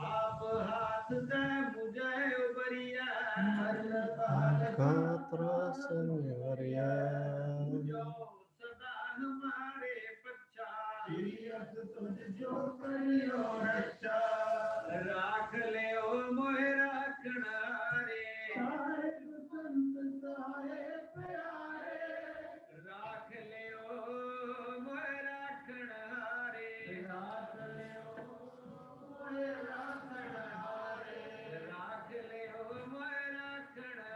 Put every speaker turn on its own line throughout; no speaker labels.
आप हाथ दे मुझे उबरिया
का त्रास निवारिया
जो सदा हमारे पच्छा तुझ जो करियो रक्षा राख ले ओ मोह राखना रे साहेब संत साहेब प्यारे राख ले ओ मोह राखना रे राख ले ओ मोह राखना रे राख ले ओ मोह राखना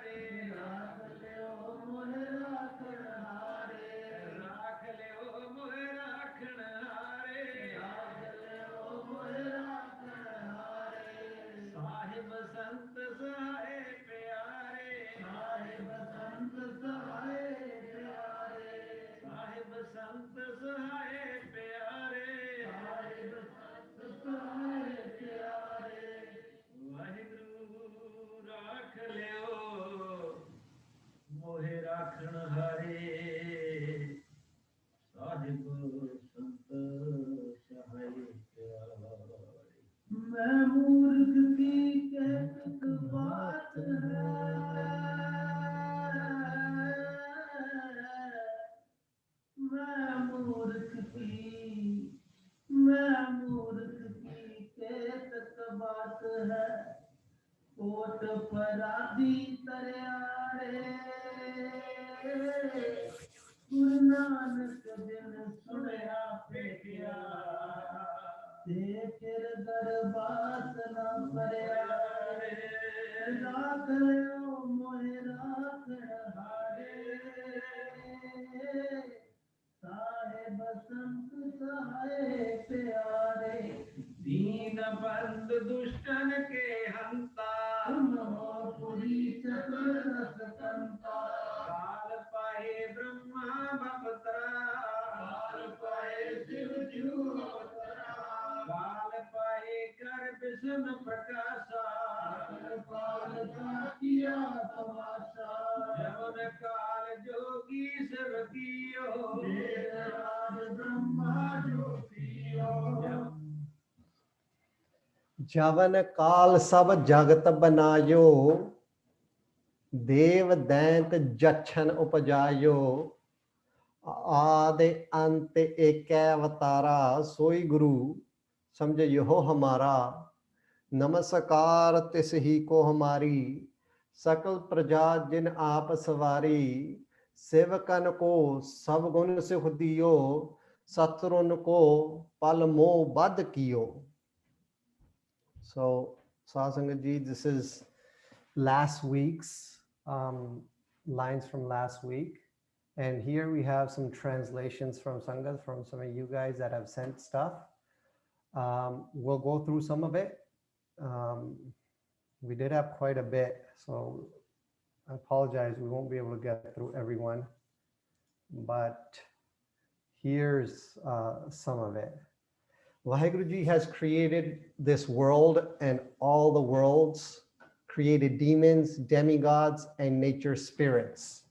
रे राख ले ओ मोह राखना रे राख ले ओ मोह राखना रे राख ले ओ मोह राखना रे साहिब संत सहाय प्यारे साहिब संत सहाय प्यारे साहिब संत सहाय प्यारे साहिब संत सहाय प्यारे वाहिगुरु राख लियो मोहे राखण हारे साहिब संत सहाय प्यारे मैं मूर्ख की कहत बात है मैं मूर्ख की मैं मूर्ख की कहत बात है कोट पराधी तरियारे गुरु नानक बिन सुनया पेटिया ते फिर दरबार न परया राख लियो मोहे राखण हारे साहेब संत सहाय प्यारे दीन बंद दुष्टन के हंता पुरी चतुरस कंता काल पाए ब्रह्मा बपतरा काल पाए शिव जू काल पाए कर विष्णु प्रकाशा काल का किया तमाशा जवन काल जोगी सब कियो वेद राज ब्रह्मा ज्योतियो
जवन काल सब जगत बनायो देव दैंत जच्छन उपजायो आदि अंत एक अवतारा सोई गुरु समझ यो हमारा नमस्कार तिस ही को हमारी सकल प्रजा जिन आप सवारी सेवकन को सब गुण सुख दियो शत्रुन को पल मोह बद कियो. So Sasangat ji, this is last week's lines from last week. And here we have some translations from Sangat, from some of you guys that have sent stuff. We'll go through some of it. We did have quite a bit, so I apologize. We won't be able to get through everyone. But here's some of it. Vaheguru Ji has created this world and all the worlds, created demons, demigods, and nature spirits.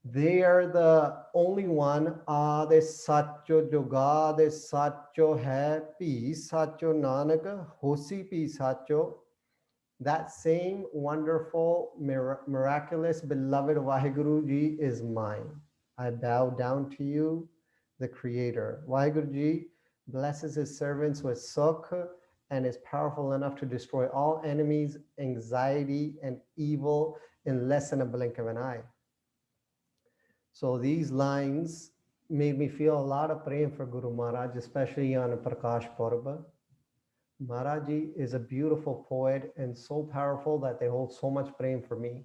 They are the only one. Ade sacho jogade sacho hai pi sacho nanak hosi pi sacho. That same wonderful, miraculous, beloved Vaheguru Ji is mine. I bow down to you, the Creator. Vaheguru Ji blesses his servants with sukh and is powerful enough to destroy all enemies, anxiety, and evil in less than a blink of an eye. So these lines made me feel a lot of praying for Guru Maharaj, especially on a Prakash Purba. Maharaji is a beautiful poet and so powerful that they hold so much praying for me.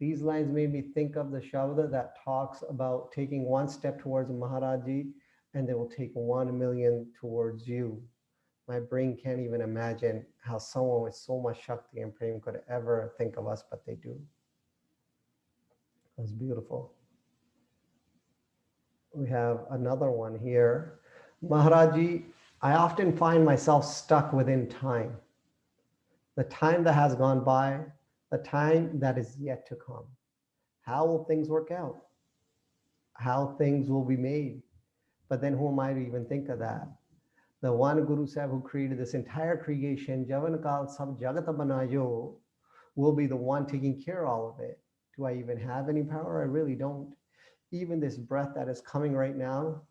These lines made me think of the Shabda that talks about taking one step towards Maharaji and they will take 1 million towards you. My brain can't even imagine how someone with so much Shakti and Prem could ever think of us, but they do. That's beautiful. We have another one here. Maharaji, I often find myself stuck within time. The time that has gone by, the time that is yet to come. How will things work out? How things will be made? But then who am I to even think of that? The one Guru Sahib who created this entire creation, Javan Kal Sab Jagat Banayo, will be the one taking care of all of it. Do I even have any power? I really don't. Even this breath that is coming right now,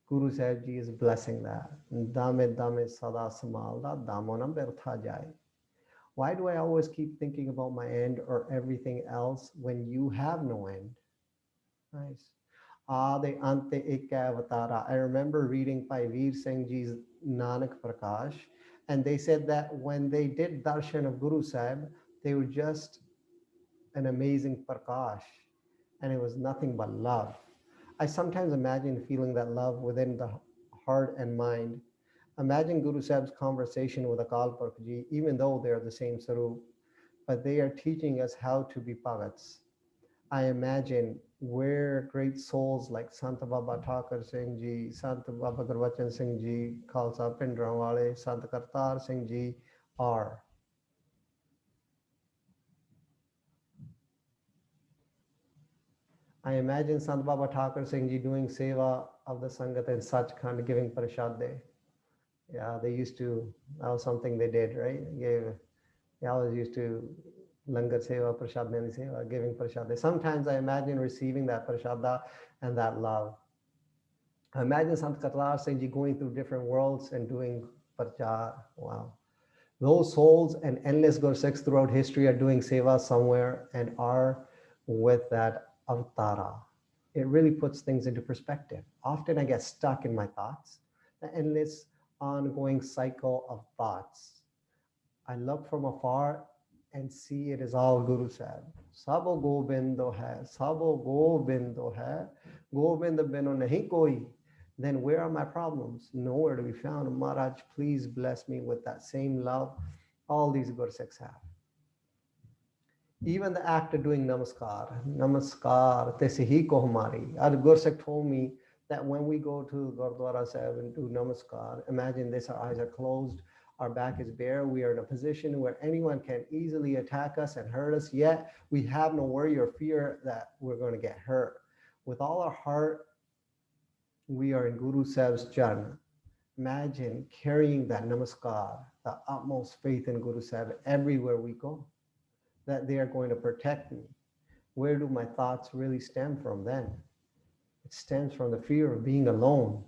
Guru Sahib Ji is blessing that. Dame dame sada samalda damonam bertha jai. Why do I always keep thinking about my end or everything else when you have no end? Nice. Ade ante ek avatara. I remember reading by Veer Singh Ji's Nanak Prakash, and they said that when they did darshan of Guru Sahib, they were just an amazing prakash, and it was nothing but love. I sometimes imagine feeling that love within the heart and mind. Imagine Guru Sahib's conversation with Akal Purkh Ji, even though they are the same Sarup, but they are teaching us how to be Bhagats. I imagine where great souls like Sant Baba Thakar Singh Ji, Sant Baba Gurbachan Singh Ji, Khalsa Pindranwale, Sant Kartar Singh Ji are. I imagine Sant Baba Thakar Singh Ji doing seva of the Sangat in Sachkhand, giving prashad. Yeah, they used to, that was something they did, right? They always used to langar seva, prashad nani seva, giving prashad. Sometimes I imagine receiving that prashada and that love. I imagine Sant Kartar Singh Ji going through different worlds and doing prachar. Wow. Those souls and endless Gursikhs throughout history are doing seva somewhere and are with that avatara. It really puts things into perspective. Often I get stuck in my thoughts, the endless ongoing cycle of thoughts. I look from afar and see it is all Guru Sahib. Sabo Gobindo hai, Sabo Gobindo hai, Gobind bino nahi koi. Then where are my problems? Nowhere to be found. Maharaj, please bless me with that same love all these Gursikhs have. Even the act of doing namaskar, tesihi ko hamari. Our Gursikh told me that when we go to Gurdwara Sahib and do namaskar, imagine this, our eyes are closed, our back is bare, we are in a position where anyone can easily attack us and hurt us, yet we have no worry or fear that we're going to get hurt. With all our heart, we are in Guru Sahib's Charan. Imagine carrying that namaskar, the utmost faith in Guru Sahib everywhere we go, that they are going to protect me. Where do my thoughts really stem from then? It stems from the fear of being alone.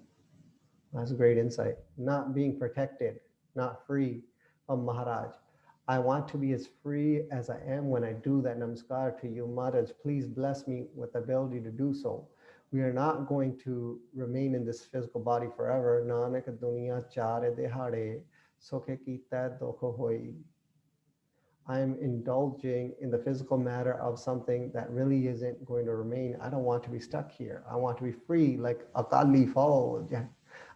That's a great insight. Not being protected, not free of Maharaj. I want to be as free as I am when I do that namaskar to you, Maharaj. Please bless me with the ability to do so. We are not going to remain in this physical body forever. Nanak duniya chare dehade, sokhe kita dokho hoi. I'm indulging in the physical matter of something that really isn't going to remain. I don't want to be stuck here. I want to be free, like Akali Fauj.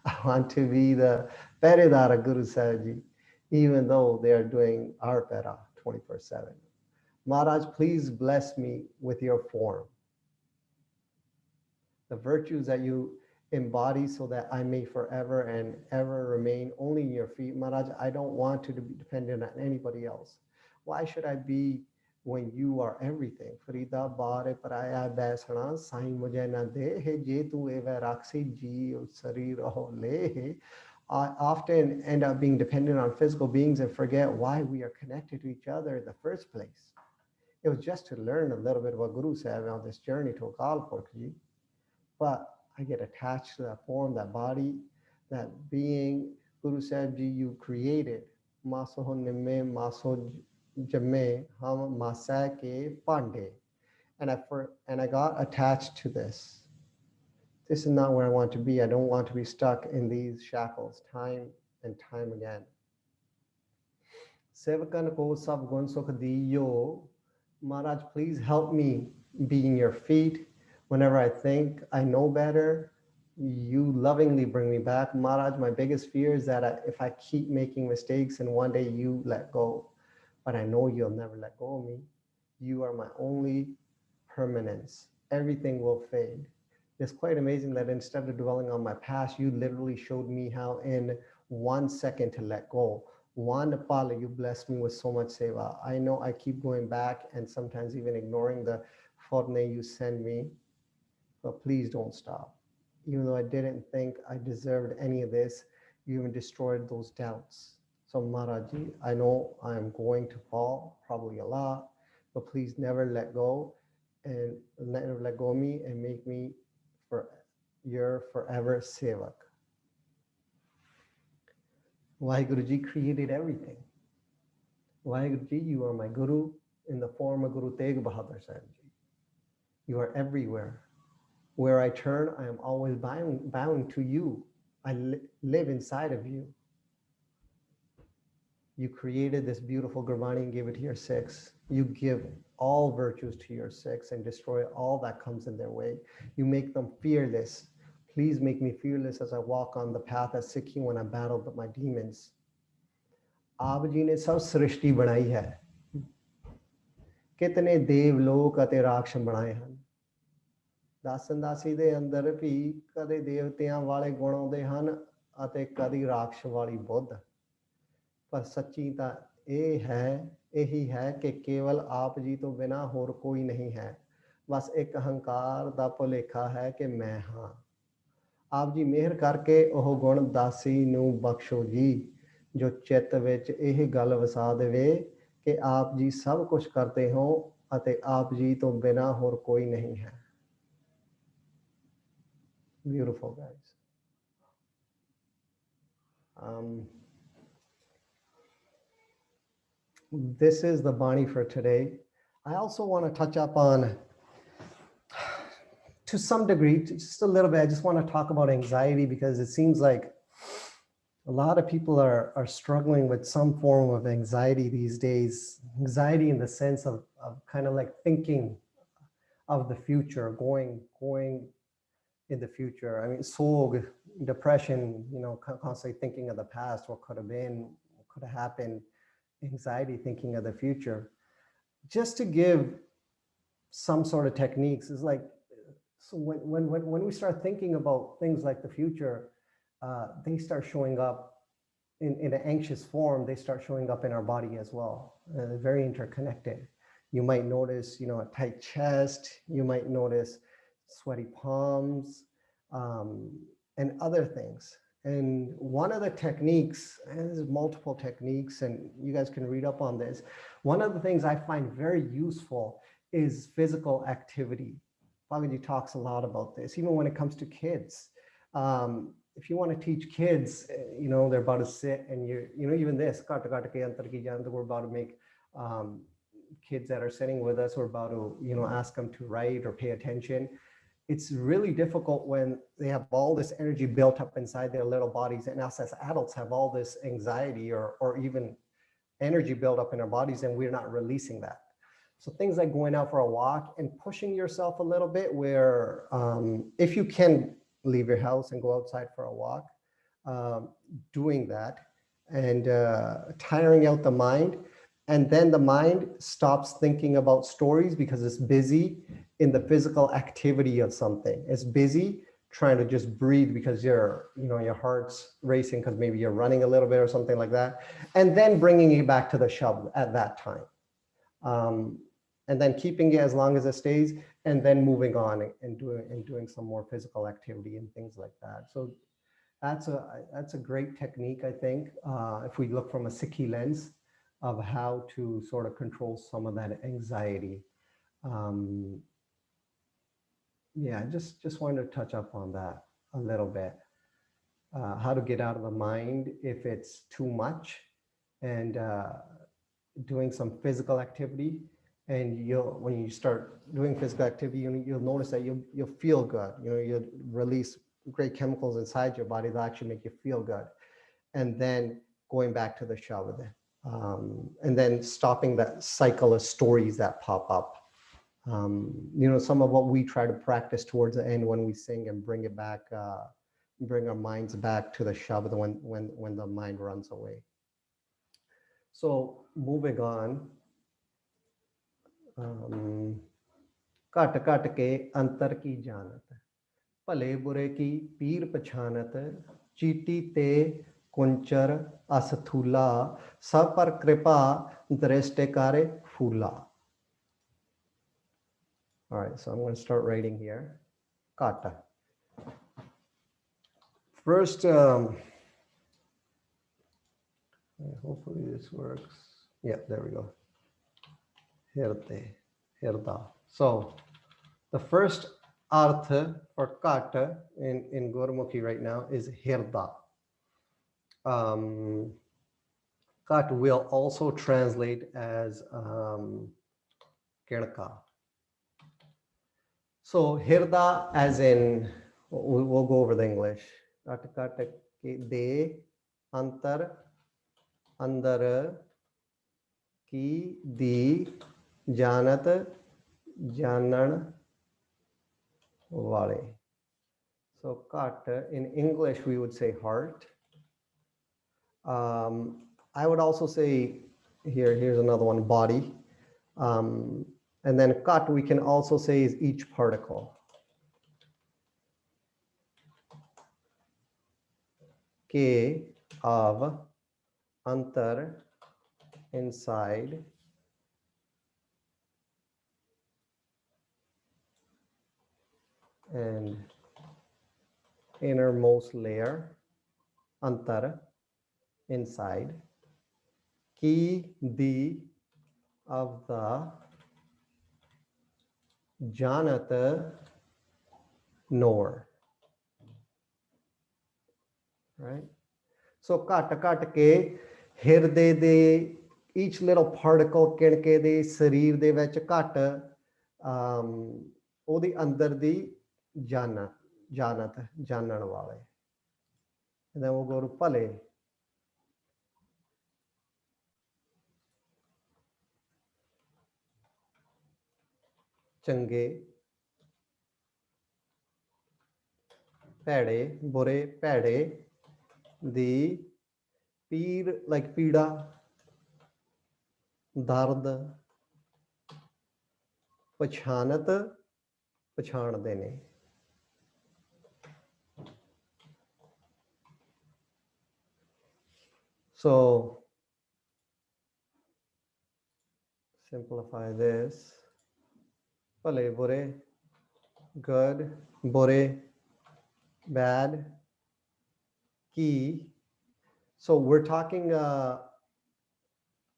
I want to be the Peredara Guru Sahib Ji, even though they are doing our Pera 24/7. Maharaj, please bless me with your form, the virtues that you embody so that I may forever and ever remain only in your feet. Maharaj, I don't want to be dependent on anybody else. Why should I be when you are everything? Farida bare paraya baisana sai mujhe na de he je tu eva raksi ji sarir ho le. I often end up being dependent on physical beings and forget why we are connected to each other in the first place. It was just to learn a little bit about Guru Sahib on this journey to Akal Purkh Ji. But I get attached to that form, that body, that being. Guru Sahib Ji, you created. Maso nimme maso jamme ham masa ke pande. And I got attached to this. This is not where I want to be. I don't want to be stuck in these shackles time and time again. Sevakan ko sab gun sukh diyo. Maharaj, please help me being your feet. Whenever I think I know better, you lovingly bring me back. Maharaj, my biggest fear is that if I keep making mistakes and one day you let go, but I know you'll never let go of me. You are my only permanence. Everything will fade. It's quite amazing that instead of dwelling on my past, you literally showed me how in 1 second to let go. One pal, you bless me with so much seva. I know I keep going back and sometimes even ignoring the fortne you send me, but please don't stop. Even though I didn't think I deserved any of this, you even destroyed those doubts. So Maharaji, I know I'm going to fall, probably a lot, but please never let go and never let go of me and make me for your forever sevak. Waheguruji created everything. Waheguruji, you are my guru in the form of Guru Tegh Bahadur Sahib Ji. You are everywhere. Where I turn, I am always bound to you. I live inside of you. You created this beautiful Gurbani and gave it to your Sikhs. You give all virtues to your Sikhs and destroy all that comes in their way. You make them fearless. Please make me fearless as I walk on the path of Sikhi when I battle with my demons. आप जी ने सब सृष्टि बनाई है, कितने देवलोक ਅਤੇ ਰਾਖਸ਼ ਬਣਾਏ ਹਨ। ਦਾਸਨ ਦਾਸੀ ਦੇ ਅੰਦਰ ਵੀ ਕਦੇ ਦੇਵਤਿਆਂ ਵਾਲੇ ਗੁਣ ਆਉਂਦੇ ਹਨ ਅਤੇ ਕਦੀ ਰਾਖਸ਼ ਵਾਲੀ ਬੁੱਧ। ਪਰ ਸੱਚੀ ਤਾਂ ਇਹ ਹੈ, ਇਹੀ ਹੈ ਕਿ ਕੇਵਲ ਆਪ ਜੀ ਤੋਂ ਬਿਨਾ ਹੋਰ ਕੋਈ ਨਹੀਂ ਹੈ। ਬਸ ਇੱਕ ਹੰਕਾਰ ਦਾ ਭੁਲੇਖਾ ਹੈ ਕਿ ਮੈਂ ਹਾਂ। ਆਪ ਜੀ ਮਿਹਰ ਕਰਕੇ ਉਹ ਗੁਣ ਦਾਸੀ ਨੂੰ ਬਖਸ਼ੋ ਜੀ, ਜੋ ਚਿੱਤ ਵਿੱਚ ਇਹ ਗੱਲ ਵਸਾ ਦੇਵੇ ਕਿ ਆਪ ਜੀ ਸਭ ਕੁਝ ਕਰਦੇ ਹੋ ਅਤੇ ਆਪ ਜੀ ਤੋਂ ਬਿਨਾ ਹੋਰ ਕੋਈ ਨਹੀਂ ਹੈ। Beautiful, guys. This is the Bani for today. I also want to touch up on, to some degree, just a little bit, I just want to talk about anxiety because it seems like a lot of people are struggling with some form of anxiety these days. Anxiety in the sense of kind of like thinking of the future, going in the future. I mean, sog, depression, you know, constantly thinking of the past, what could have been, what could have happened, anxiety, thinking of the future. Just to give some sort of techniques is like, so when we start thinking about things like the future, they start showing up in an anxious form. They start showing up in our body as well. They're very interconnected. You might notice, you know, a tight chest. You might notice sweaty palms, and other things. And one of the techniques, and there's multiple techniques, and you guys can read up on this. One of the things I find very useful is physical activity. Bhagaji talks a lot about this, even when it comes to kids. If you want to teach kids, you know, they're about to sit and you know, even this, we're about to make kids that are sitting with us, we're about to, you know, ask them to write or pay attention. It's really difficult when they have all this energy built up inside their little bodies, and us as adults have all this anxiety or even energy built up in our bodies, and we're not releasing that. So things like going out for a walk and pushing yourself a little bit, where if you can leave your house and go outside for a walk, doing that and tiring out the mind. And then the mind stops thinking about stories because it's busy in the physical activity of something. It's busy trying to just breathe because your heart's racing because maybe you're running a little bit or something like that. And then bringing it back to the shabd at that time. And then keeping it as long as it stays, and then moving on and doing some more physical activity and things like that. So that's a great technique, I think, if we look from a Sikhi lens of how to sort of control some of that anxiety. Yeah, just wanted to touch up on that a little bit. How to get out of the mind if it's too much, and doing some physical activity. And when you start doing physical activity, you'll notice that you'll feel good. You know, you'll release great chemicals inside your body that actually make you feel good. And then going back to the shabd, and then stopping that cycle of stories that pop up. You know, some of what we try to practice towards the end when we sing and bring it back, bring our minds back to the shabd when the mind runs away. So moving on. घट घट के अंतर की जानत, भले बुरे की पीर पछानत, चीटी ते कुंचर अस्थूला सब पर कृपा दृष्टि करे फूला. All right, so I'm going to start writing here. Kata. First, hopefully this works. Yeah, there we go. Hirde, hirda. So the first artha for kata in Gurmukhi right now is hirda. Kat will also translate as kirka. So hirda as in, we'll go over the English. Kat de antar andar ki di janat janan wale. So kat in English we would say heart. I would also say here's another one, body. And then kat we can also say is each particle. Ke of antar inside and innermost layer antar inside ki di of the janat knower, right? So kat ke hirde de each little particle ਕਿਣਕੇ ਦੇ ਸਰੀਰ ਦੇ ਵਿੱਚ ਘਟ ਉਹਦੇ ਅੰਦਰ ਦੀ ਜਾਣਨ ਵਾਲੇ. And then we'll go to pale. ਚੰਗੇ ਭੈੜੇ ਬੁਰੇ ਭੈੜੇ ਦੀ ਪੀਰ like ਪੀੜਾ ਦਰਦ ਪਛਾਣਦੇ ਨੇ. So simplify this. Pale bure, good, bure, bad, ki. So we're talking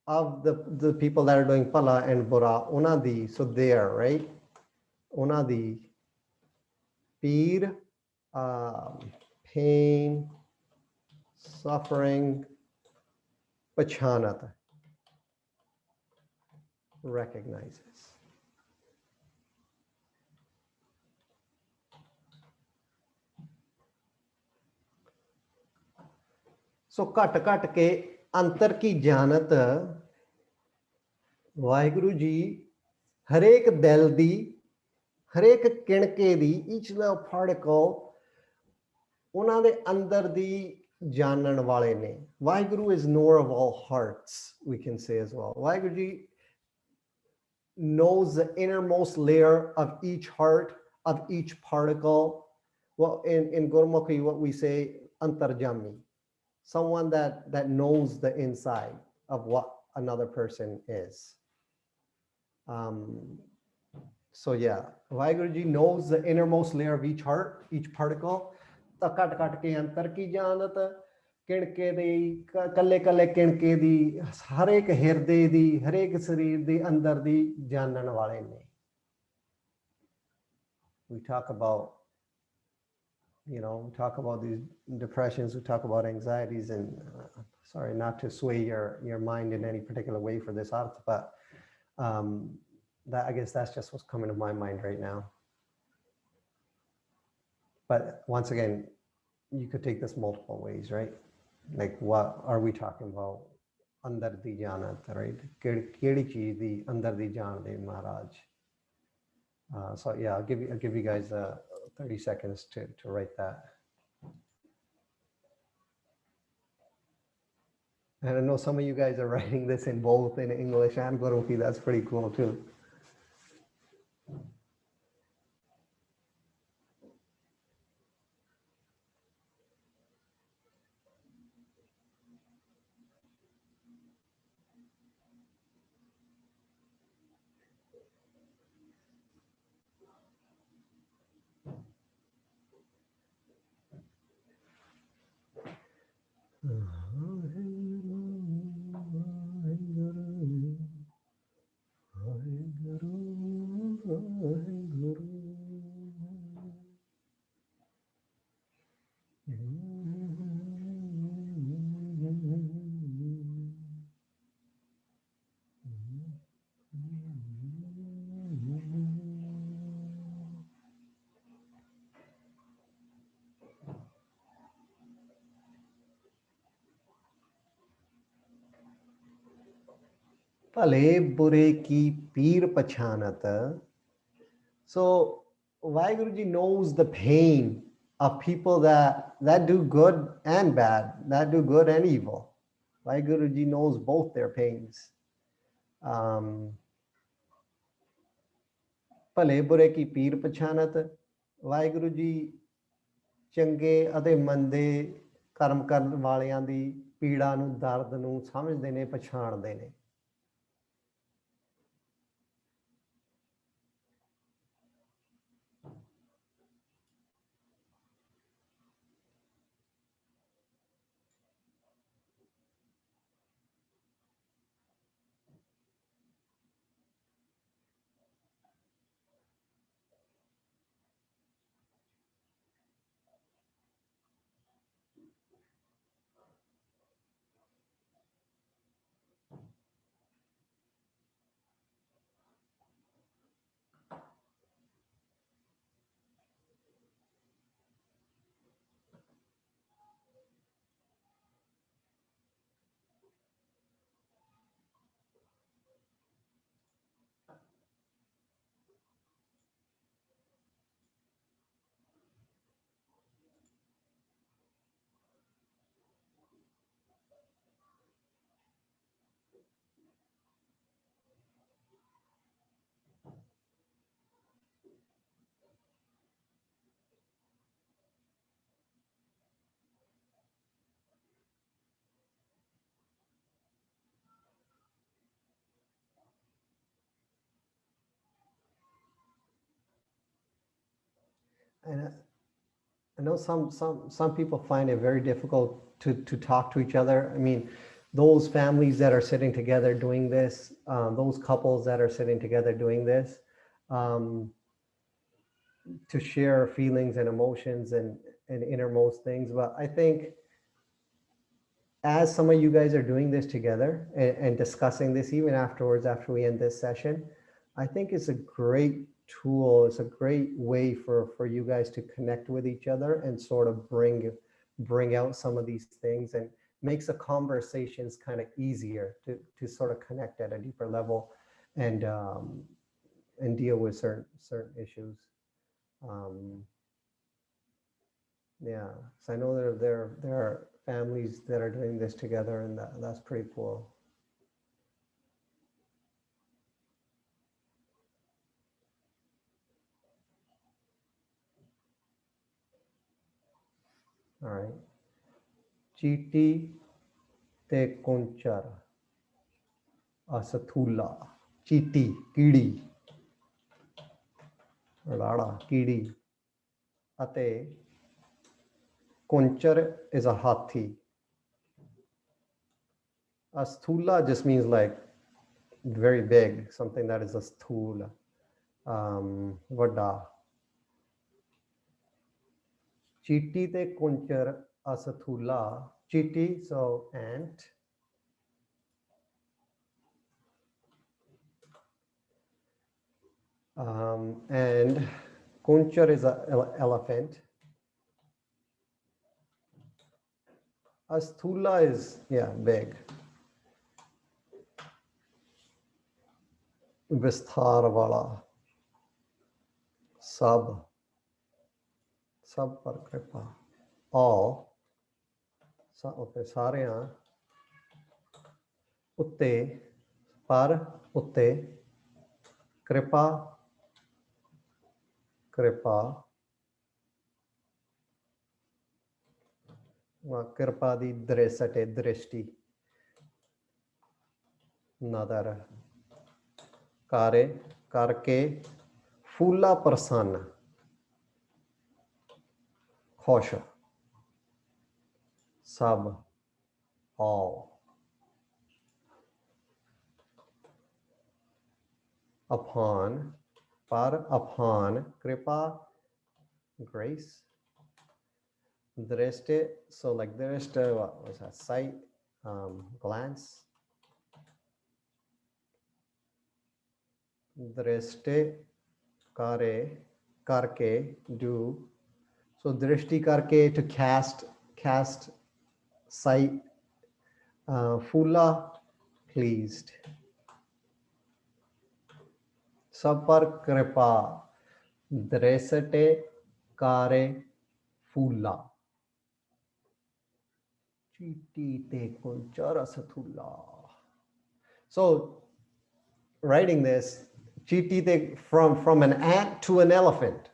of the people that are doing pala and bura, unadi, so there, right? Unadi, peer, pain, suffering, pachanat, recognizes. So ਘਟ ਕੇ ਅੰਤਰ ਕੀ ਜਾਣਤ ਵਾਹਿਗੁਰੂ ਜੀ ਹਰੇਕ ਦਿਲ ਦੀ ਹਰੇਕ ਕਿਣਕੇ ਦੀ each little particle ਉਹਨਾਂ ਦੇ ਅੰਦਰ ਦੀ ਜਾਣਨ ਵਾਲੇ ਨੇ. Waheguru is knower of all hearts, we can say as well. Waheguru ji knows the innermost layer of each heart, of each particle. Well, in Gurmukhi, what we say antarjami, someone that knows the inside of what another person is. So yeah, Vaheguru Ji knows the innermost layer of each heart, each particle. Ta kat ke antar ki janat ਕਿਣਕੇ ਦੀ ਕੱਲੇ ਕਿਣਕੇ ਦੀ ਹਰੇਕ ਹਿਰਦੇ ਦੀ ਹਰੇਕ ਸਰੀਰ ਦੇ ਅੰਦਰ ਦੀ ਜਾਣਨ ਵਾਲੇ ਨੇ. We talk about these depressions, we talk about anxieties, and sorry not to sway your mind in any particular way for this arth, but that I guess that's just what's coming to my mind right now. But once again, you could take this multiple ways, right? Like, what are we talking about? Andar di janat, right? Kedi cheez di andar di jaan de Maharaj. So yeah, I'll give you guys 30 seconds to write that. And I know some of you guys are writing this in both in English and Gurmukhi. That's pretty cool too. ਭਲੇ ਬੁਰੇ ਕੀ ਪੀਰ ਪਛਾਨਤ. So Vaheguru Ji knows the pain of people that do good and bad, that do good and evil. Vaheguru Ji knows both their pains. ਭਲੇ ਬੁਰੇ ਕੀ ਪੀਰ ਪਛਾਨਤ. ਵਾਹਿਗੁਰੂ ਜੀ ਚੰਗੇ ਅਤੇ ਮੰਦੇ ਕਰਮ ਕਰਨ ਵਾਲਿਆਂ ਦੀ ਪੀੜਾ ਨੂੰ, ਦਰਦ ਨੂੰ ਸਮਝਦੇ ਨੇ, ਪਛਾਣਦੇ ਨੇ. And I know some people find it very difficult to talk to each other. I mean, those families that are sitting together doing this, those couples that are sitting together doing this, to share feelings and emotions and innermost things. But I think as some of you guys are doing this together and discussing this even afterwards, after we end this session, I think it's a great tool. It's a great way for you guys to connect with each other and sort of bring out some of these things, and makes the conversations kind of easier to sort of connect at a deeper level and deal with certain issues. Yeah, so I know there are families that are doing this together, and that's pretty cool. All right. Chiti te konchar asathula. Chiti, kidi. Rada, kidi. Ate konchar is a hathi. Asthula just means like very big, something that is a sthula. Vada. Chiti te konchar asathula. Chiti, so ant. And konchar is an elephant. Asthula is, yeah, big. Visthar wala. Sab par kripa. All. Okay, sareyan. Utte. Par. Utte. Kripa. Kripa. Kripa di dresate drishti. Nadar. Kare. Karke. Fula prasanna. Khosha. Sab. All. Upon. Par. Upon. Kripa. Grace. Drishti. So like drishti, what was that? Sight. Glance. दृष्टि करे करके do. So drishti karke to cast sight. Fula pleased. Sapar kripa dreste kare fula. Chiti te kunchara sathula. So writing this, chiti te from an ant to an elephant.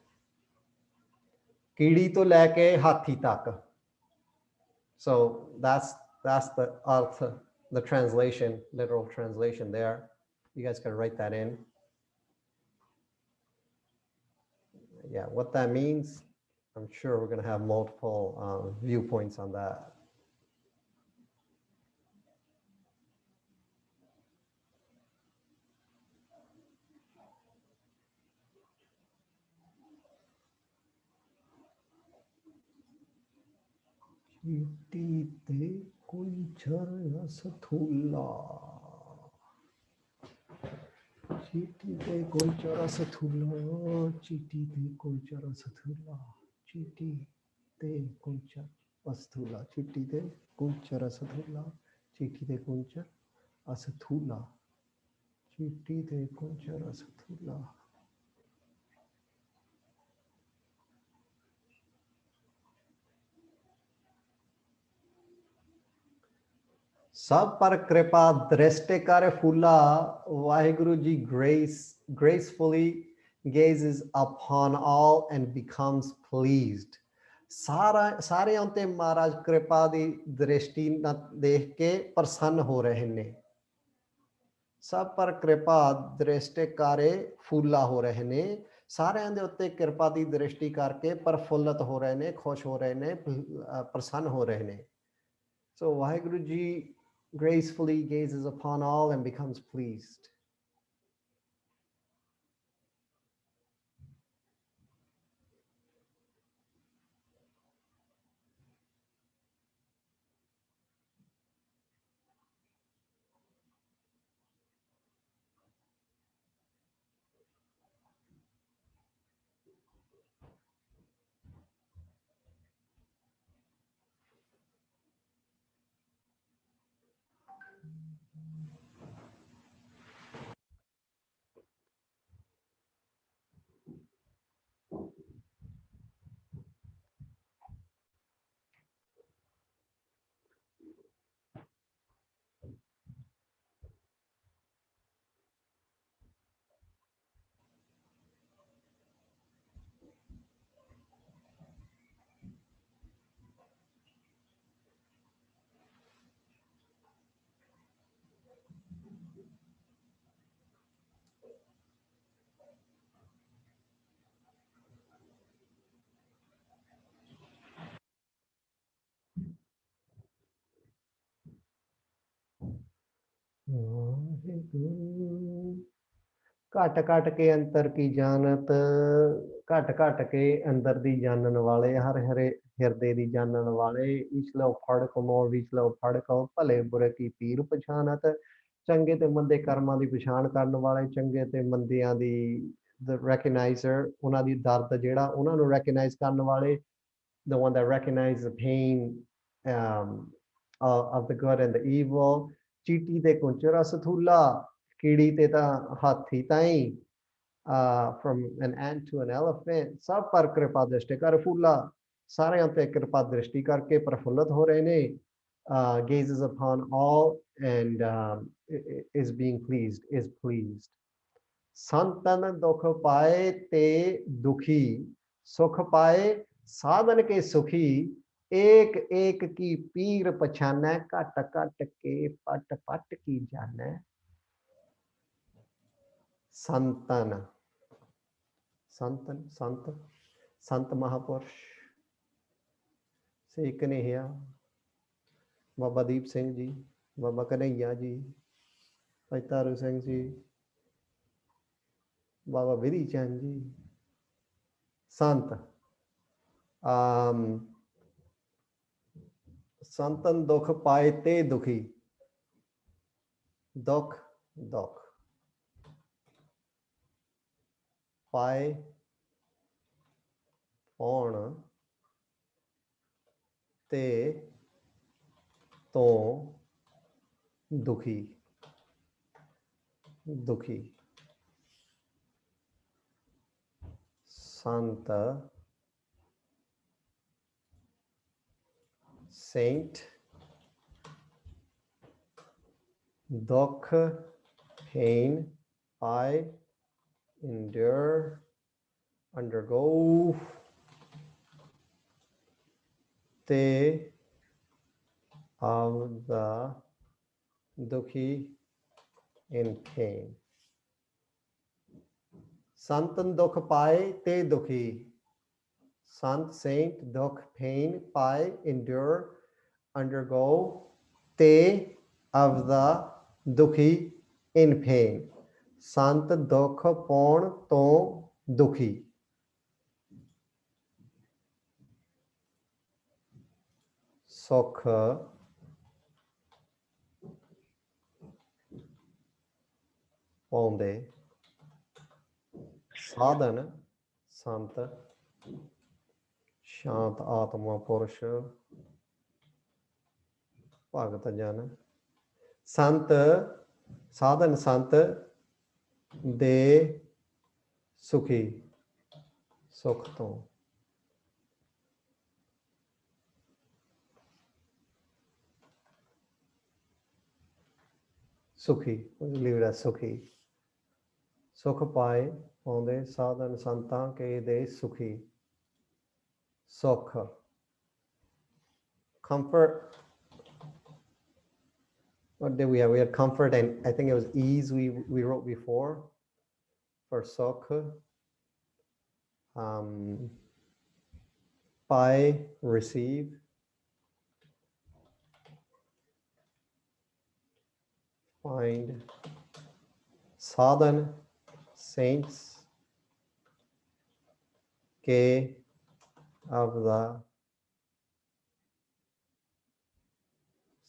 Kidi to leke hathi tak. So that's the artha, the translation, literal translation there. You guys can write that in. Yeah, what that means, I'm sure we're going to have multiple viewpoints on that. Chiti te kunchar sathula. Chiti te kunchar sathula. Chiti te kunchar sathula. Chiti te kunchar sathula. Chiti te kunchar sathula. Chiti te kunchar asathula. Chiti te kunchar asathula. सब पर कृपा दृष्टि कर फूला Waheguru ji gracefully gazes upon all and becomes pleased. सारे उनते महाराज कृपा दी दृष्टि न देख के प्रसन्न हो रहे ने. सब पर कृपा दृष्टि करे फूला हो रहे ने. सारे दे उत्ते कृपा दी दृष्टि करके प्रफुल्लित हो रहे ने, खुश हो रहे ने, प्रसन्न हो रहे ने. So Waheguru ji gracefully gazes upon all and becomes pleased. घट घट के अंतर की जानत घट घट के अंदर दी जानन वाले हर हरे हिरदे दी जानन वाले इसलो फड़क मोर विचलो फड़क भले बुरे की पीर पछानत चंगे ते मंदे कर्मां दी पछाण करन वाले चंगे ते मंदियां दी the recognizer उन्हां दी दर्द जेड़ा उन्हां नु recognize करन वाले the one that recognizes the pain of the good and the evil. Chiti te kunchara sathula, kidi te ta hathi tai, from an ant to an elephant. Sab par kripa drishti kar fula, sare ante kripa drishti karke prafullat ho rahe ne, gazes upon all and is being pleased, is pleased. संतन दुख पाए ते दुखी सुख पाए साधन के सुखी एक एक की पीर पछाने कट कट के पट पट की जाने. संतन संतन संत संत महापुरुष से कन्हैया बाबा दीप सिंह जी, बाबा कन्हैया जी, भाई तारू सिंह जी, बाबा विधि चंद जी, संत संतन दुख पाए ते दुखी दुख दुख पाए पाउण ते तो दुखी दुखी संत saint दुख pain पाए endure undergo ते of the दुखी in pain संतन दुख पाए ते दुखी Sant saint दुख pain पाए endure undergo ते of the दुखी in pain संत दुख पाउण तो दुखी सुख पाउंदे साधन संत शांत आत्मा पुरुष भगत जन संत साधन संत दे सुखी सुख तो सुखी leave it as सुखी सुख पाए पाउंदे साधन संतां के दे सुखी सुख comfort. What did we have? We had comfort and I think it was ease we wrote before for sukh. Pai, receive. Find. Sadhan, saints. Ke, of the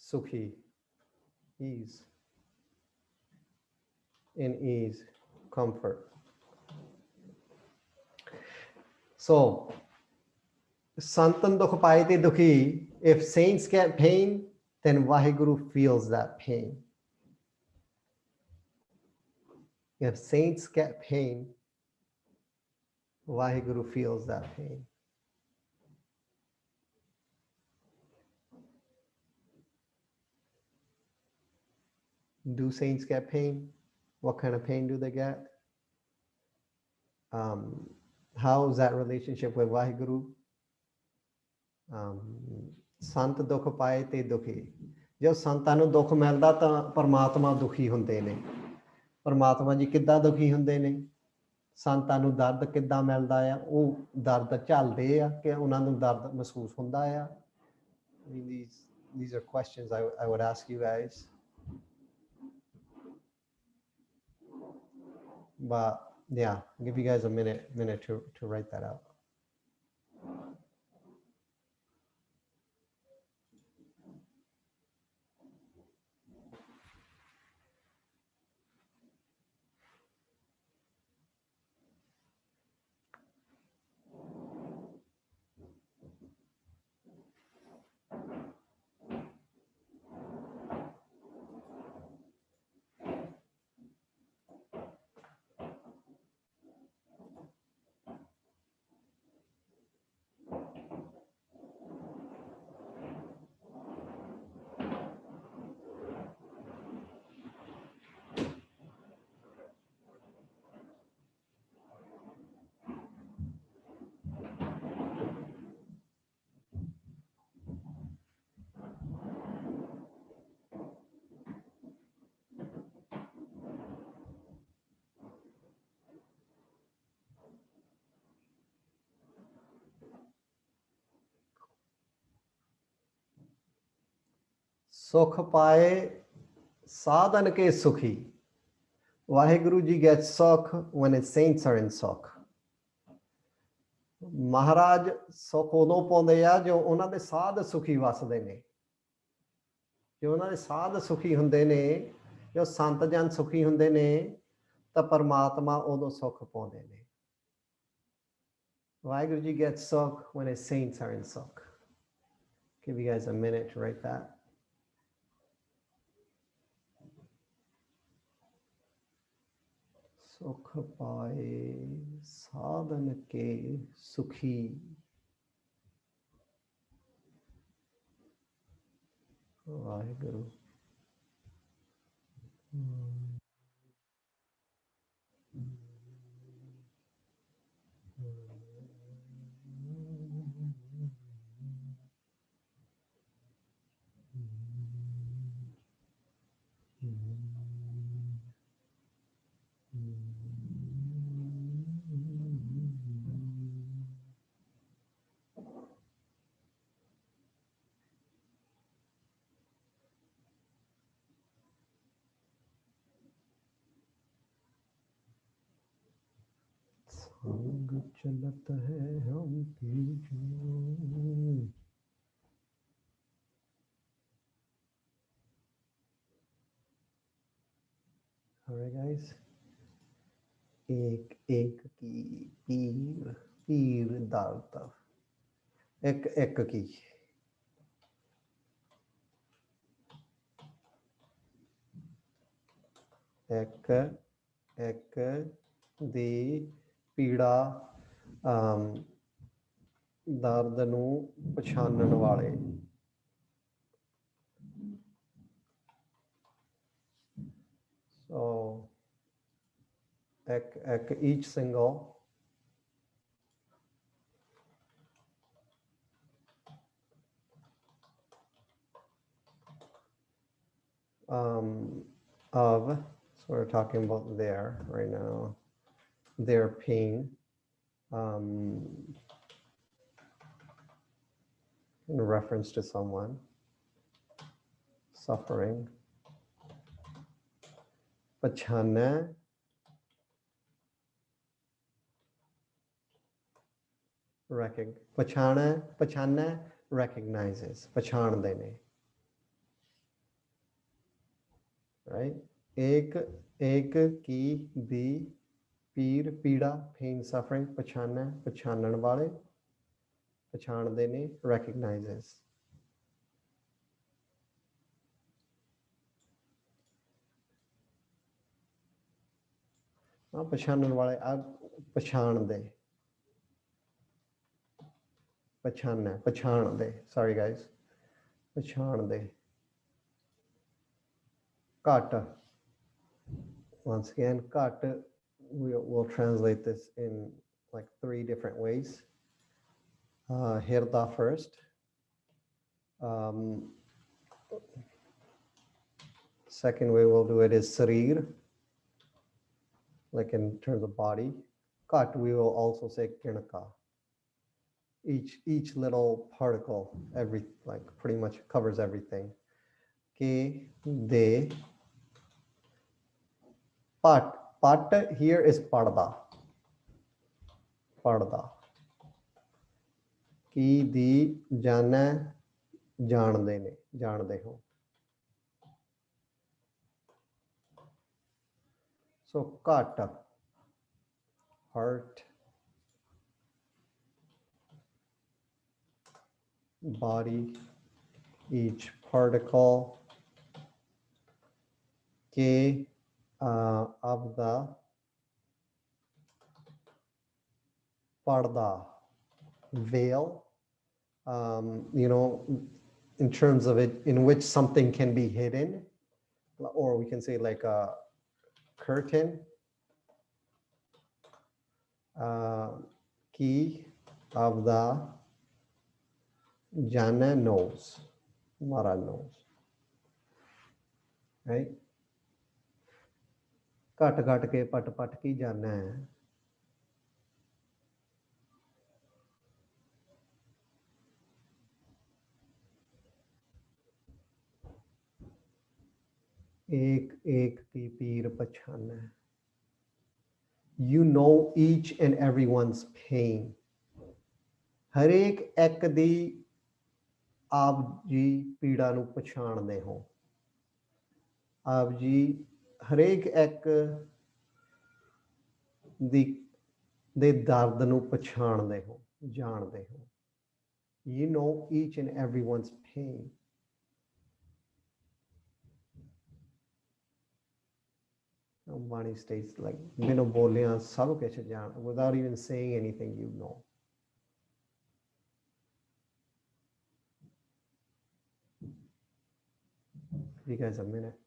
sukhi. Ease, in ease, comfort. So, Santan dukh paye te dukhi, if saints get pain, then Vaheguru feels that pain. If saints get pain, Vaheguru feels that pain. Do saints get pain? What kind of pain do they get? How is that relationship with Vaheguru? Sant dukh paye te dukhi. जब संतां ਨੂੰ ਦੁੱਖ ਮਿਲਦਾ ਤਾਂ ਪਰਮਾਤਮਾ ਦੁਖੀ ਹੁੰਦੇ ਨੇ ਪਰਮਾਤਮਾ ਜੀ ਕਿੱਦਾਂ ਦੁਖੀ ਹੁੰਦੇ ਨੇ ਸੰਤਾਂ ਨੂੰ ਦਰਦ ਕਿੱਦਾਂ ਮਿਲਦਾ ਆ ਉਹ ਦਰਦ ਝੱਲਦੇ ਆ ਕਿ ਉਹਨਾਂ ਨੂੰ ਦਰਦ ਮਹਿਸੂਸ ਹੁੰਦਾ ਆ I mean, these are questions I would ask you guys. But yeah, I'll give you guys a minute to write that out. सुख पाए साधन के सुखी. Vaheguru ji gets sukh when his saints are in sukh. Maharaj sukh ਉਦੋਂ ਪਾਉਂਦੇ ਆ ਜੋ ਉਹਨਾਂ ਦੇ ਸਾਧ ਸੁਖੀ ਵਸਦੇ ਨੇ ਜੋ ਉਹਨਾਂ ਦੇ ਸਾਧ ਸੁਖੀ ਹੁੰਦੇ ਨੇ ਜੋ ਸੰਤ ਜਨ ਸੁਖੀ ਹੁੰਦੇ ਨੇ ਤਾਂ ਪਰਮਾਤਮਾ ਉਦੋਂ ਸੁੱਖ ਪਾਉਂਦੇ ਨੇ Waheguru Ji gets Sukh when his saints are in Sukh. Give you guys a minute to write that. Sukh paaye sadhan ke sukhi. Waheguru. संग चलत है हम तीजों. All right, guys. एक एक की पीर पीर दालता एक एक की एक एक ਦੀ ਪੀੜਾ ਦਰਦ ਨੂੰ ਪਛਾਣਨ ਵਾਲੇ. So ek each single of, so we're talking about there right now, their pain, in reference to someone suffering. Pachana, pachana recognizes, pachande ne. Right? Ek ki di pir pida, pain, suffering, pachana, pachanan wale, pachande ne, recognizes. Pachanan wale, pachande. Pachande. Sorry guys. Pachande. Kata. Once again, kata, we'll translate this in like 3 different ways. Hirda first. Second way we'll do it is sarir, like in terms of body. Kat, we will also say kirnaka. Each little particle, like pretty much covers everything. Ke, de, pat. Pat here is parda. Parda. Ki di jana jaande ne, jaande ho. So kata, heart, body, each particle, ke of the parda, veil, you know, in terms of it, in which something can be hidden, or we can say like a curtain. Key of the Jana knows, Mara knows, right? Kat kat ke pat pat ki jana hai. Ek ek ki peer pachana. You know each and everyone's pain. Harek ek di aap ji peeda nu pachhaande ho. Aap ji harek ek di ਦੇ ਦਰਦ ਨੂੰ ਪਛਾਣਦੇ ਹੋ, ਜਾਣਦੇ ਹੋ। You know each and everyone's pain. Bani states like ਬਿਨੋਂ ਬੋਲਿਆਂ ਸਭ ਕੁਝ ਜਾਣ, without even saying anything, you know. Give you guys a minute.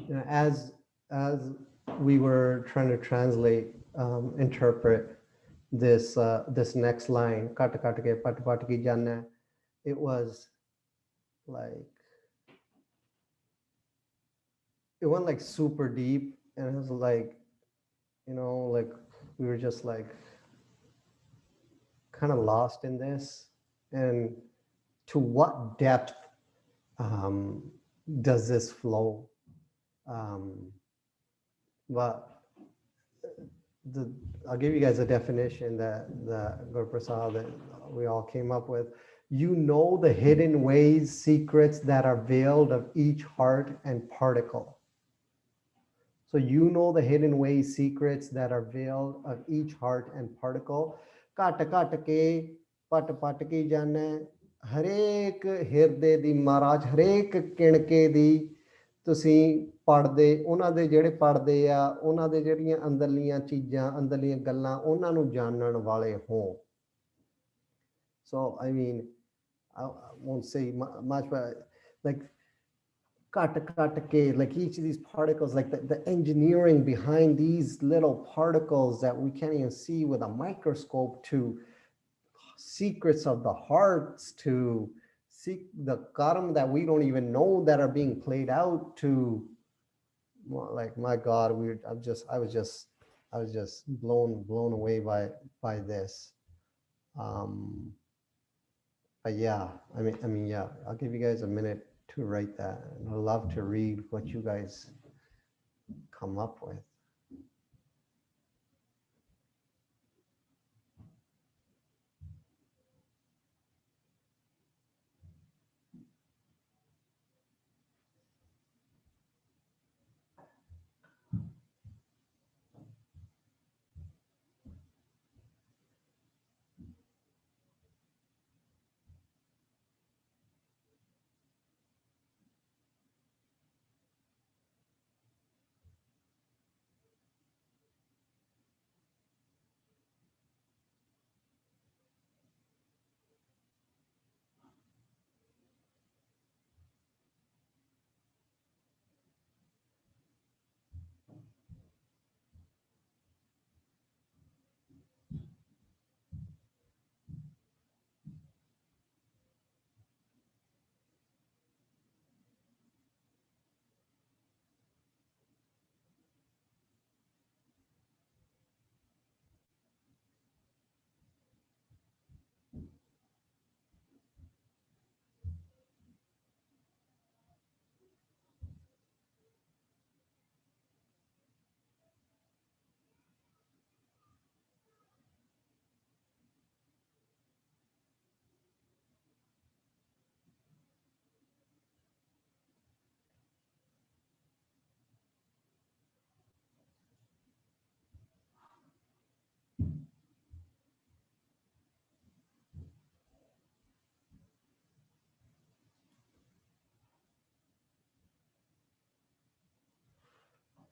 You know, as we were trying to translate, interpret this next line, kat kat ke pat pat ki janna, it was like, it went like super deep, and it was like, you know, like we were just like kind of lost in this, and to what depth does this flow? But I'll give you guys a definition that Guru Prasad that we all came up with. You know the hidden ways, secrets that are veiled of each heart and particle. So you know the hidden ways, secrets that are veiled of each heart and particle. Kat kat ke, pat pat ki jane, harek hirde di Maharaj, harek kinke di ਤੁਸੀਂ ਪੜ੍ਹਦੇ, ਉਹਨਾਂ ਦੇ ਜਿਹੜੇ ਪੜ੍ਹਦੇ ਆ, ਉਹਨਾਂ ਦੇ ਜਿਹੜੀਆਂ ਅੰਦਰਲੀਆਂ ਚੀਜ਼ਾਂ, ਅੰਦਰਲੀਆਂ ਗੱਲਾਂ, ਉਹਨਾਂ ਨੂੰ ਜਾਣਨ ਵਾਲੇ ਹੋ. So I mean, I won't say much, but like kat ke, like each of these particles, like the engineering behind these little particles that we can't even see with a microscope, to secrets of the hearts, to seek the karma that we don't even know that are being played out, to like, my God, I was just blown away by this. But yeah, I mean, yeah, I'll give you guys a minute to write that, and I'd love to read what you guys come up with.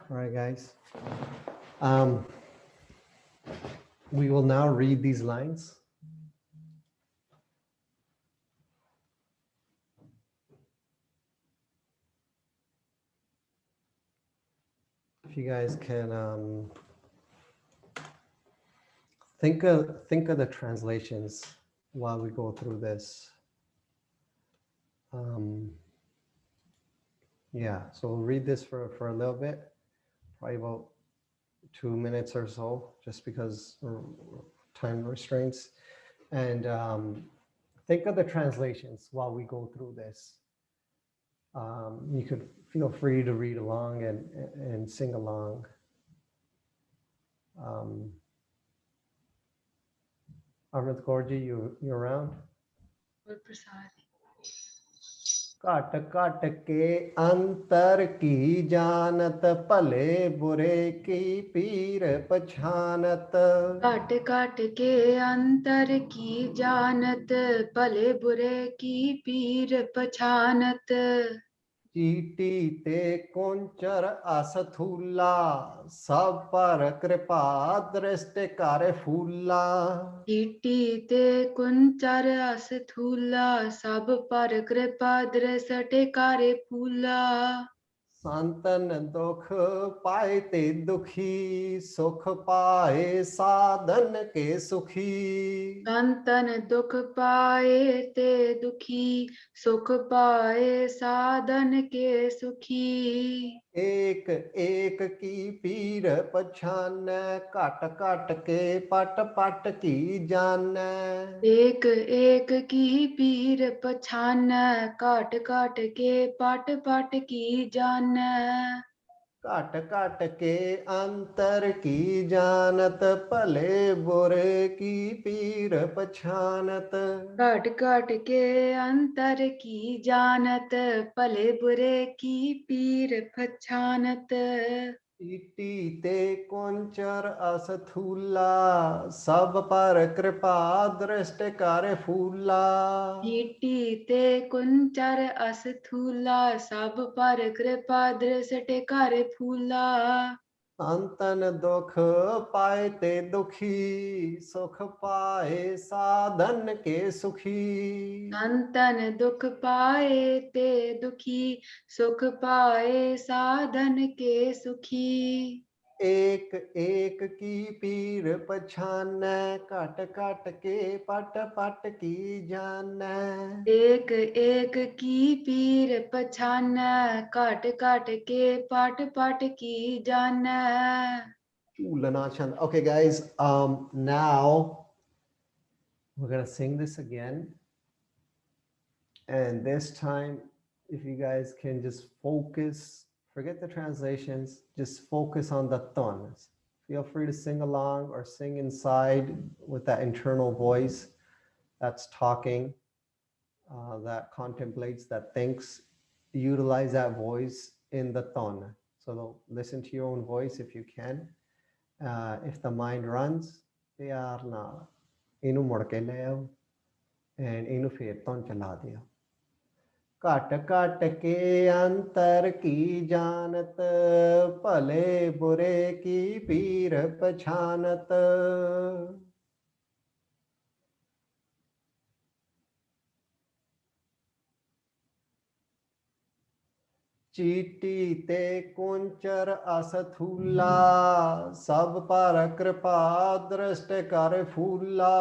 All right, guys. We will now read these lines. If you guys can think of the translations while we go through this. Yeah, so we'll read this for a little bit, probably about 2 minutes or so, just because time restraints. And think of the translations while we go through this. You could feel free to read along and sing along. Amrit Kaurji, you around? घट घट के अंतर की जानत भले बुरे की पीर पछानत
घट घट के अंतर की जानत भले बुरे की पीर पछानत
चीटी ते कुंचर असथूला सब पर कृपा दृष्टि कर फूला
चीटी ते कुंचर असथूला सब पर कृपा दृष्टि करे फूला
संतन दुख पाए ते दुखी सुख पाए साधन के सुखी
संतन दुख पाए ते दुखी सुख पाए साधन के सुखी
एक एक की पीर पछान घट घट के पट पट की जान
एक एक की पीर पछान काट काट के पट पट की जान
घट घट के अंतर की जानत भले बुरे की पीर पछानत
काट काट के अंतर की जानत भले बुरे की पीर पछानत
चीटी ते कुंचर असथूला सब पर कृपा दृष्टि कर फूला
चीटी ते कुंचर असथूला सब पर कृपा दृष्टि कर फूला
संतन दुख पाए ते दुखी सुख पाए साधन के सुखी
संतन दुख पाए ते दुखी सुख पाए साधन के सुखी
एक एक की पीर पछान घट घट के पट पट की जान
एक एक की पीर पछान काट काट के पाट पाट की जान
Lana Chand. Okay, guys, now we're gonna sing this again, and this time, if you guys can just focus, forget the translations, just focus on the tones. Feel free to sing along or sing inside with that internal voice that's talking, that contemplates, that thinks. Utilize that voice in the tone. So listen to your own voice if you can. If the mind runs, ਪਿਆਰ ਨਾਲ ਇਹਨੂੰ ਮੁੜ ਕੇ ਲੈ ਆਓ and ਇਹਨੂੰ ਫੇਰ ਤੋਂ ਚਲਾ ਦਿਓ ਘਟ ਘਟ ਕੇ ਅੰਤਰ ਕੀ ਜਾਣਤ ਭਲੇ ਬੁਰੇ ਕੀ ਪੀਰ ਪਛਾਨਤ चीटी ते कुंचर असथूला सब पर कृपा दृष्ट कर फूला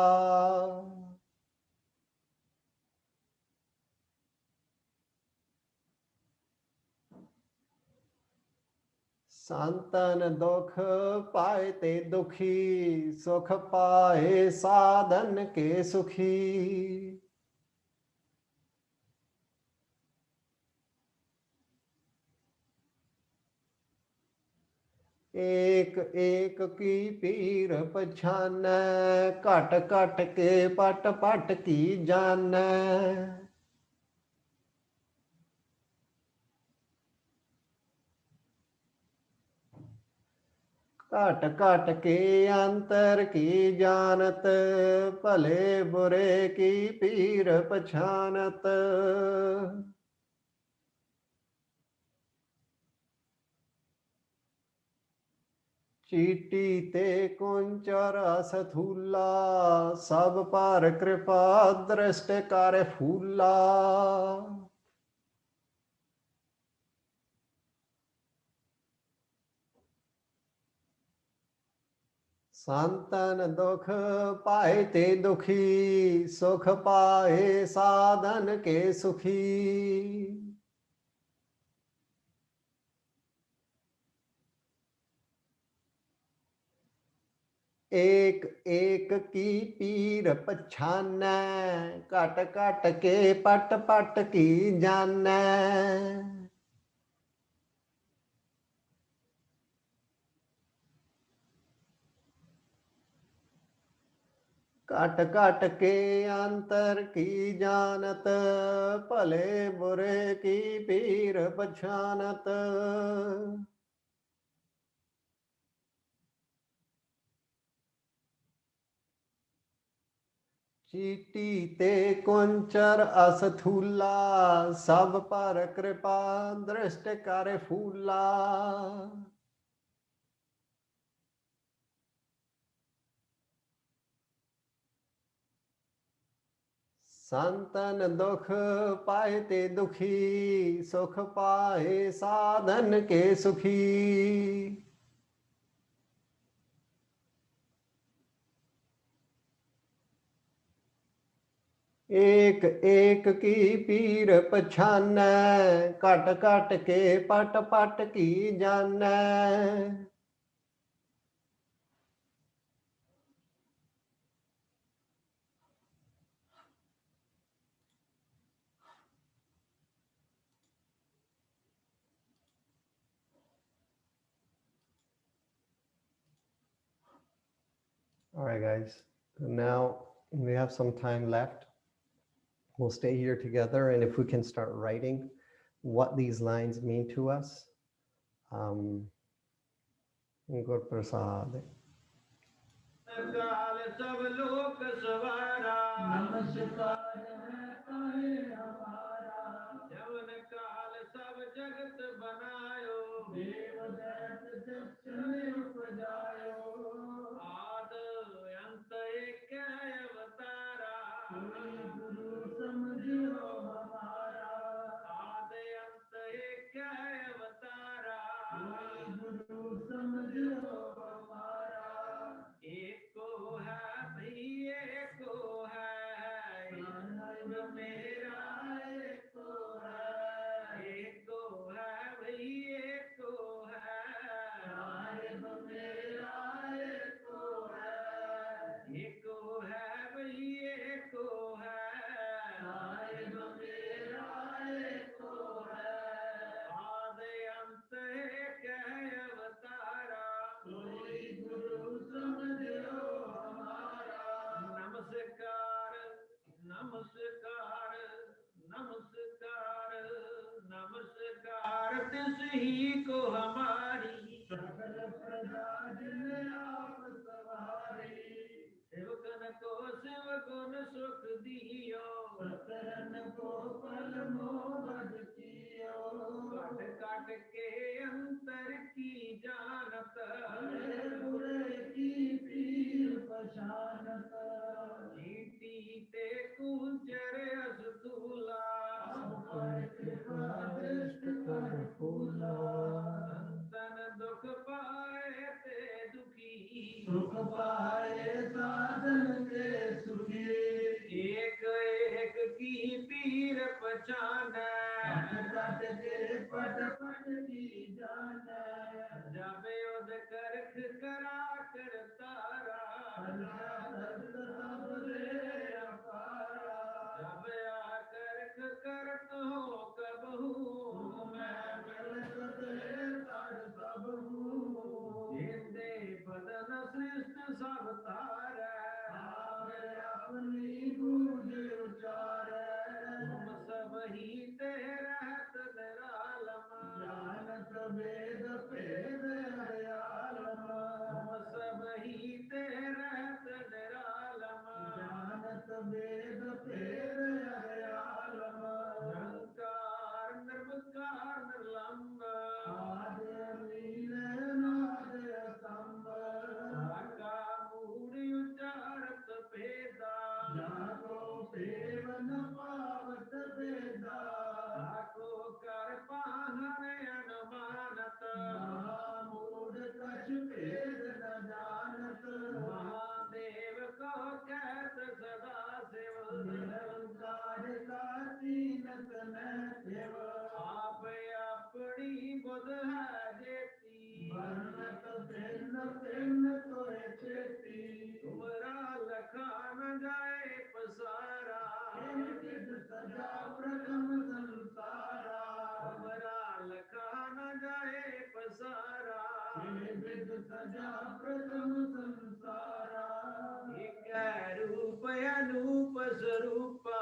संतन दुख पाए ते दुखी सुख पाए साधन के सुखी एक एक की पीर पछान घट घट के पट पट की जान घट घट के अंतर की जानत भले बुरे की पीर पछानत चीटी ते कुंचर असथूला, सब पर कृपा दृष्ट कर फूला। संतन दुख पाए ते दुखी, सुख पाए साधन के सुखी। एक एक की पीर पछानै, कट कट के पट पट की जानै। कट कट के अंतर की जानत, भले बुरे की पीर पछानत। चीटी ते कुंचर असथूला, सब पर कृपा दृष्ट कर फूला। संतन दुख पाए ते दुखी, सुख पाए साधन के सुखी। एक एक की पीर पछानै, कट कट के पट पट की जानै। All right, guys. Now we have some time left. We'll stay here together, and if we can start writing what these lines mean to us. Guru Prasad.
काल सब लोक सवारा, नमस्कार है ताहे हमारा। जवन काल सब जगत बनायो, देव दैत्य दक्ष ने उपजायो। आद अंत एक अवतारा, कोई गुरु समझियो हमारा। आद अंत एक अवतारा, कोई गुरु समझियो हमारा। एको है भाई एको है, साहिब मेरा एको है। एको है भाई एको है, साहिब मेरा एको है। एको है भाई एको है, साहिब मेरा एको है। आद अंत एक अवतारा, कोई गुरु समझो हमारा। नमस्कार नमस्कार नमस्कार नमस्कार तिस ही को हमारी, सकल प्रजा जिन आप सवारी। सेवकन को शिव गुण सुख दियो, सकरन को पल मोहद कियो। काट काट के अंतर की जानत, भले बुरे की पीर पछानत। चीटी ते कुंचर असतूला, पर कृपा दृष्ट कर फूला। संतन दुख पाए ते दुखी, सुख पाए साधन के सुखी। एक एक की पीर पछानै, कट कट के पट पट की जानै। जाबे उद करख करा कर तारा, सब रे अपारा। जाबे आ करख करत हो कबहू, मैं मिलत दे तर सबहू। जिंदे बदन सृष्ट सब तारै, आप अपनी बूझ उचारै। तुम सब ही ते रहत निरालम, जानत वेद भेद हरियालम। तुम सब ही ते रहत निरालम, जानत वेद भेद हरियालम। निरंकार निर्विकार निर्लंब, आदि लीन नाद असंग। विद सजा प्रथम संसारा एक रूप अनूप स्वरूपा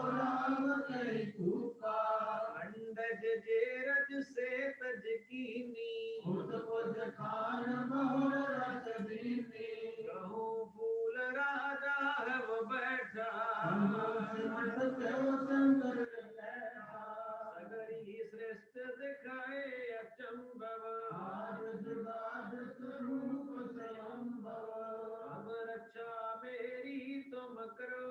राम कई कूपा अंडज जे रज से तज कीनी खुद खान मोर रस दीनी कहूँ फूल राजा है वो बैठा सगरी श्रेष्ठ दिखाए अचंभव अब रक्षा मेरी तुम करो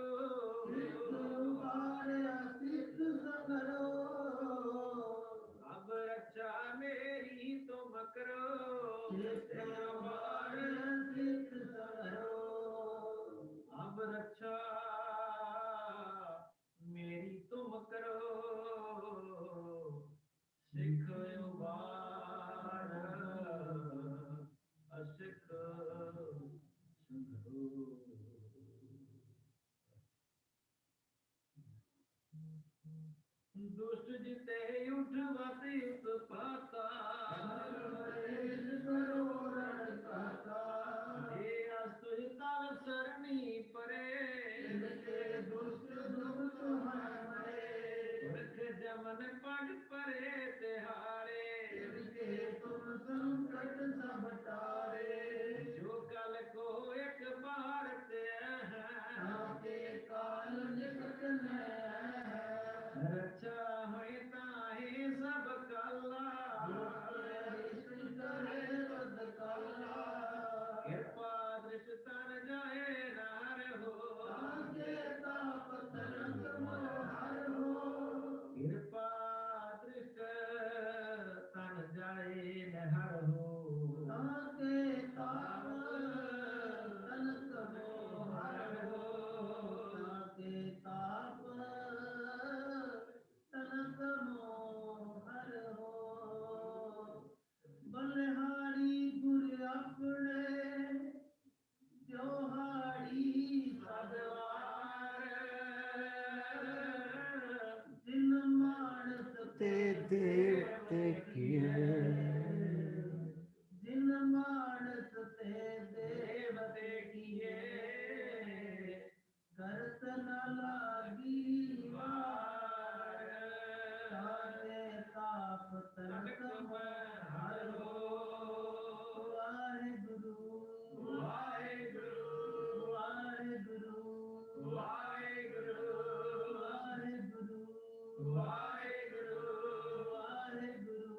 अब रक्षा मेरी तुम करो अब रक्षा मेरी तुम करो सिख उबार असिख संघरो दुष्ट जिते उठवती उत्पाता हे असुरता सरणी परे पुरख जमन पग परे तिहारे तुम संकट सब तारे जो कल को एक बार ते काल निकट रक्षा है ताहे सब कला कृपा दृष्ट तर जाए नार हो कृपा दृष्ट तन जाए नहर हो बलिहारी गुर अपने त्योहारी सदवार दिन मानस
ते देवते किए
दिन मानस ते देवते किए करत न लागी वार तारे ताप तनक हर हो वाहेगुरु वाहेगुरु वाहेगुरु वाहेगुरु वाहेगुरु वाहेगुरु वाहेगुरु